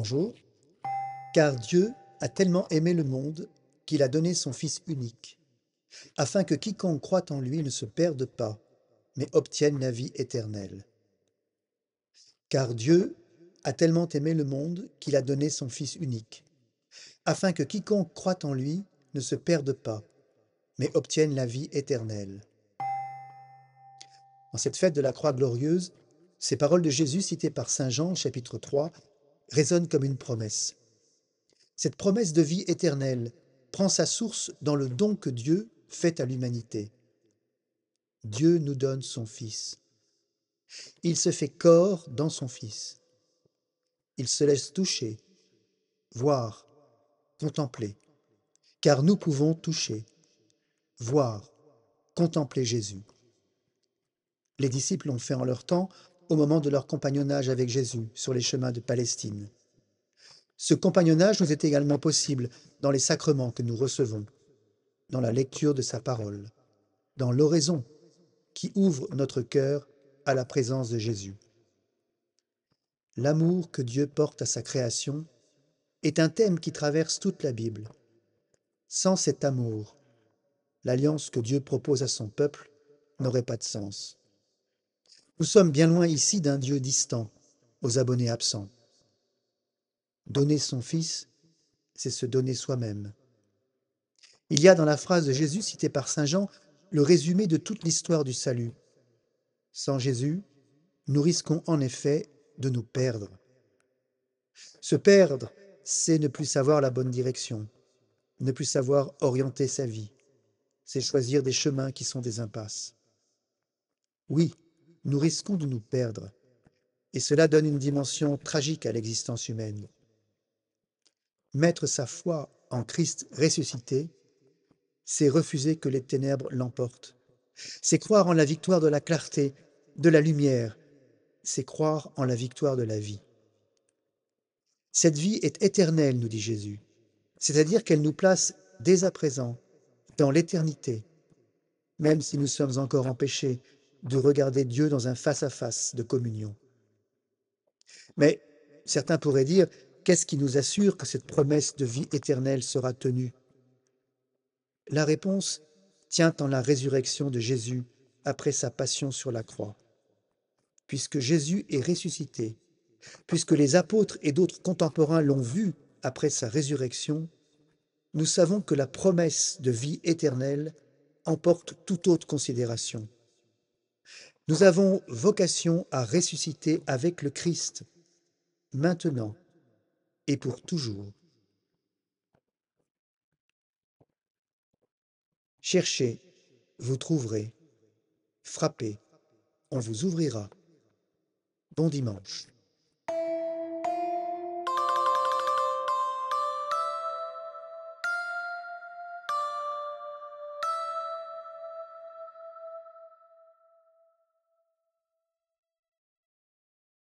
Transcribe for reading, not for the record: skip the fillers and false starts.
Bonjour. Car Dieu a tellement aimé le monde qu'il a donné son Fils unique, afin que quiconque croit en lui ne se perde pas, mais obtienne la vie éternelle. Car Dieu a tellement aimé le monde qu'il a donné son Fils unique, afin que quiconque croit en lui ne se perde pas, mais obtienne la vie éternelle. En cette fête de la Croix glorieuse, ces paroles de Jésus citées par Saint Jean, chapitre 3, résonnent comme une promesse. Cette promesse de vie éternelle prend sa source dans le don que Dieu fait à l'humanité. Dieu nous donne son Fils. Il se fait corps dans son Fils. Il se laisse toucher, voir, contempler, car nous pouvons toucher, voir, contempler Jésus. Les disciples l'ont fait en leur temps au moment de leur compagnonnage avec Jésus sur les chemins de Palestine. Ce compagnonnage nous est également possible dans les sacrements que nous recevons, dans la lecture de sa parole, dans l'oraison qui ouvre notre cœur à la présence de Jésus. L'amour que Dieu porte à sa création est un thème qui traverse toute la Bible. Sans cet amour, l'alliance que Dieu propose à son peuple n'aurait pas de sens. Nous sommes bien loin ici d'un Dieu distant, aux abonnés absents. Donner son Fils, c'est se donner soi-même. Il y a dans la phrase de Jésus citée par Saint Jean le résumé de toute l'histoire du salut. Sans Jésus, nous risquons en effet de nous perdre. Se perdre, c'est ne plus savoir la bonne direction, ne plus savoir orienter sa vie, c'est choisir des chemins qui sont des impasses. Oui, nous risquons de nous perdre, et cela donne une dimension tragique à l'existence humaine. Mettre sa foi en Christ ressuscité, c'est refuser que les ténèbres l'emportent. C'est croire en la victoire de la clarté, de la lumière, c'est croire en la victoire de la vie. Cette vie est éternelle, nous dit Jésus, c'est-à-dire qu'elle nous place dès à présent dans l'éternité, même si nous sommes encore empêchés de regarder Dieu dans un face-à-face de communion. Mais certains pourraient dire, qu'est-ce qui nous assure que cette promesse de vie éternelle sera tenue? La réponse tient en la résurrection de Jésus après sa passion sur la croix. Puisque Jésus est ressuscité, puisque les apôtres et d'autres contemporains l'ont vu après sa résurrection, nous savons que la promesse de vie éternelle emporte toute autre considération. Nous avons vocation à ressusciter avec le Christ, maintenant et pour toujours. Cherchez, vous trouverez. Frappez, on vous ouvrira. Bon dimanche.